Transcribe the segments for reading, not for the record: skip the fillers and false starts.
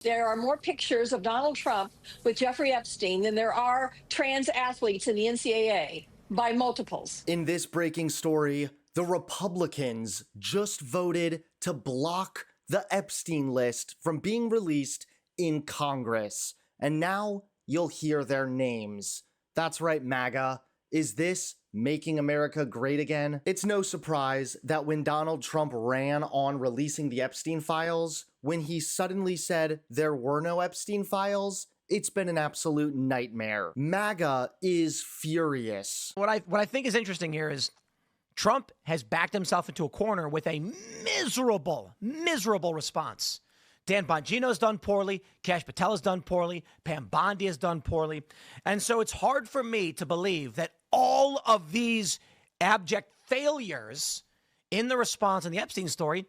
There are more pictures of Donald Trump with Jeffrey Epstein than there are trans athletes in the NCAA by multiples. In this breaking story, the Republicans just voted to block the Epstein list from being released in Congress. And now you'll hear their names. That's right, MAGA. Is this making America great again? It's no surprise that when Donald Trump ran on releasing the Epstein files, when he suddenly said there were no Epstein files, it's been an absolute nightmare. MAGA is furious. What I think is interesting here is Trump has backed himself into a corner with a miserable response. Dan Bongino's done poorly. Kash Patel has done poorly. Pam Bondi has done poorly. And so it's hard for me to believe that all of these abject failures in the response in the Epstein story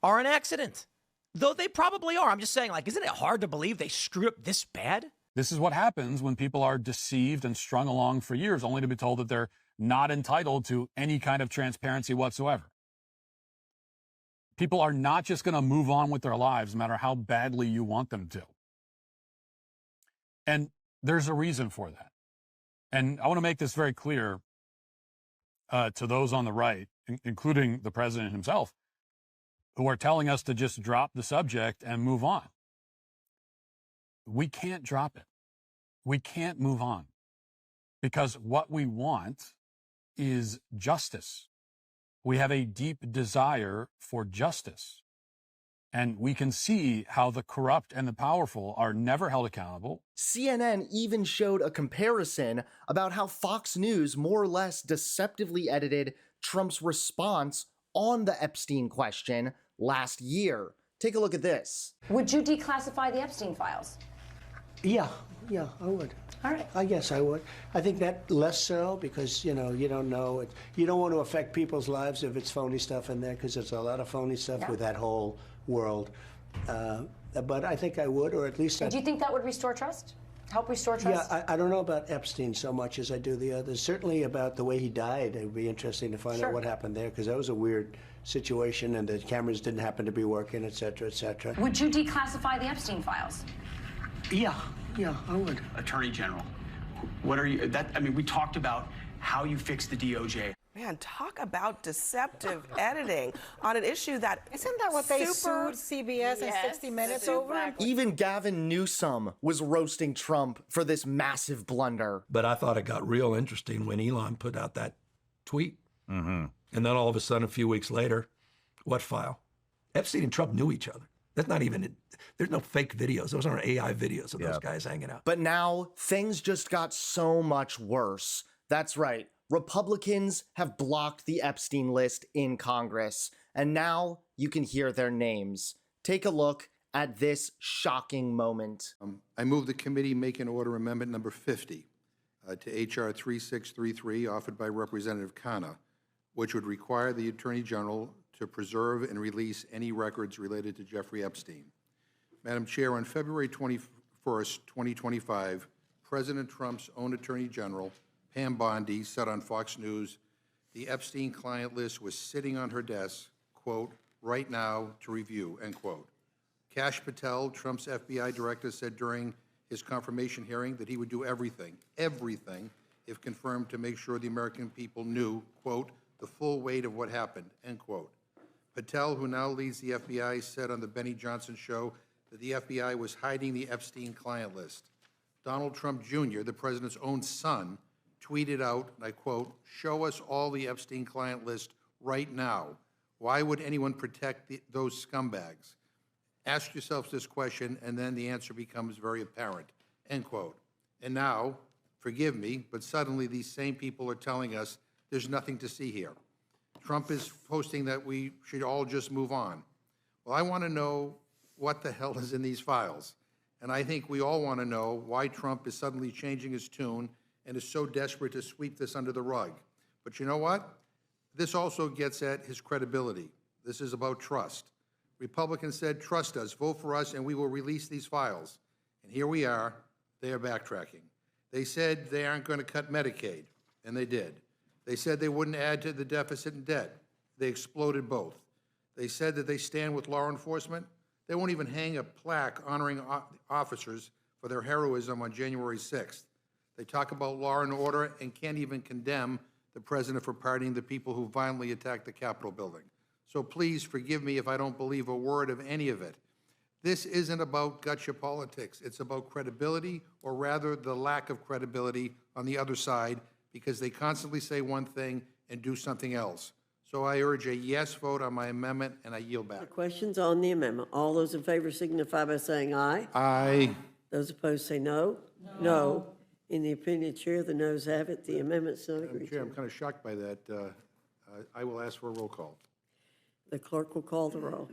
are an accident. Though they probably are. I'm just saying, like, isn't it hard to believe they screwed up this bad? This is what happens when people are deceived and strung along for years, only to be told that they're not entitled to any kind of transparency whatsoever. People are not just going to move on with their lives, no matter how badly you want them to. And there's a reason for that. And I want to make this very clear to those on the right, including the president himself, who are telling us to just drop the subject and move on. We can't drop it. We can't move on, because what we want is justice. We have a deep desire for justice. And we can see how the corrupt and the powerful are never held accountable. CNN even showed a comparison about how Fox News more or less deceptively edited Trump's response on the Epstein question last year. Take a look at this. Would you declassify the Epstein files? Yeah, I would. All right. I guess I would. I think that less so because, you don't know it. You don't want to affect people's lives if it's phony stuff in there, because there's a lot of phony stuff with that whole world. But I think I would, or at least Do you think that would restore trust? Help restore trust? Yeah, I don't know about Epstein so much as I do the others. Certainly about the way he died. It would be interesting to find out what happened there, because that was a weird situation, and the cameras didn't happen to be working, et cetera, et cetera. Would you declassify the Epstein files? Yeah, I would. Attorney General, what are you, we talked about how you fix the DOJ. Man, talk about deceptive editing on an issue that isn't that what they sued CBS and 60 Minutes over? Even Gavin Newsom was roasting Trump for this massive blunder. But I thought it got real interesting when Elon put out that tweet. Mm-hmm. And then all of a sudden, a few weeks later, what file? Epstein and Trump knew each other. That's not even, there's no fake videos. Those aren't AI videos of those guys hanging out. But now things just got so much worse. That's right. Republicans have blocked the Epstein list in Congress, and now you can hear their names. Take a look at this shocking moment. I move the committee make an order amendment number 50 to H.R. 3633, offered by Representative Khanna, which would require the Attorney General to preserve and release any records related to Jeffrey Epstein. Madam Chair, on February 21st, 2025, President Trump's own Attorney General, Pam Bondi, said on Fox News, the Epstein client list was sitting on her desk, quote, right now to review, end quote. Kash Patel, Trump's FBI director, said during his confirmation hearing that he would do everything, if confirmed, to make sure the American people knew, quote, the full weight of what happened, end quote. Patel, who now leads the FBI, said on the Benny Johnson show that the FBI was hiding the Epstein client list. Donald Trump Jr., the president's own son, tweeted out, and I quote, show us all the Epstein client list right now. Why would anyone protect those scumbags? Ask yourselves this question, and then the answer becomes very apparent, end quote. And now, forgive me, but suddenly these same people are telling us there's nothing to see here. Trump is posting that we should all just move on. Well, I want to know what the hell is in these files. And I think we all want to know why Trump is suddenly changing his tune and is so desperate to sweep this under the rug. But you know what? This also gets at his credibility. This is about trust. Republicans said, trust us, vote for us, and we will release these files. And here we are, they are backtracking. They said they aren't going to cut Medicaid, and they did. They said they wouldn't add to the deficit and debt. They exploded both. They said that they stand with law enforcement. They won't even hang a plaque honoring officers for their heroism on January 6th. They talk about law and order and can't even condemn the president for pardoning the people who violently attacked the Capitol building. So please forgive me if I don't believe a word of any of it. This isn't about gotcha politics. It's about credibility, or rather the lack of credibility on the other side, because they constantly say one thing and do something else. So I urge a yes vote on my amendment, and I yield back. Questions on the amendment? All those in favor signify by saying aye. Aye. Those opposed say no. No. In the opinion of the chair, the noes have it. The amendment's not agreed Chair, to. I'm kind of shocked by that. I will ask for a roll call. The clerk will call the roll.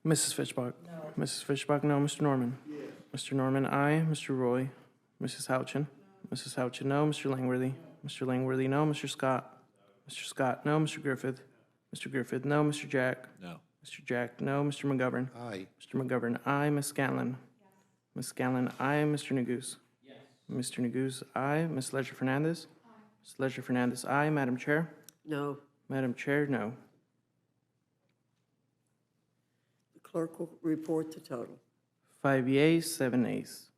Mrs. Fishbach? No. Mrs. Fishbach, no. Mr. Norman? Yes. Mr. Norman, aye. Mr. Roy? Mrs. Houchin? Mrs. Houchin, no. Mr. Langworthy? Mr. Langworthy, no. Mr. Scott? Mr. Scott, no. Mr. Griffith? Mr. Griffith, no. Mr. Jack? No. Mr. Jack, no. Mr. McGovern? Aye. Mr. McGovern, aye. Ms. Scanlon? Ms. Scanlon, aye. Mr. Neguse? Yes. Mr. Neguse, aye. Ms. Leisure Fernandez? Aye. Ms. Leisure Fernandez, aye. Madam Chair? No. Madam Chair, no. The clerk will report the total. 5 yeas, 7 nays.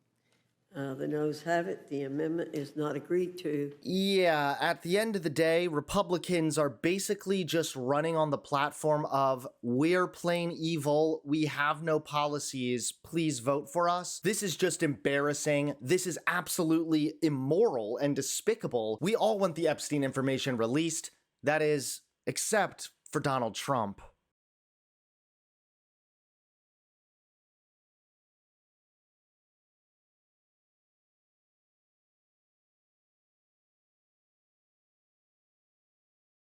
The noes have it. The amendment is not agreed to. Yeah, at the end of the day, Republicans are basically just running on the platform of, we're plain evil, we have no policies, please vote for us. This is just embarrassing. This is absolutely immoral and despicable. We all want the Epstein information released. That is, except for Donald Trump.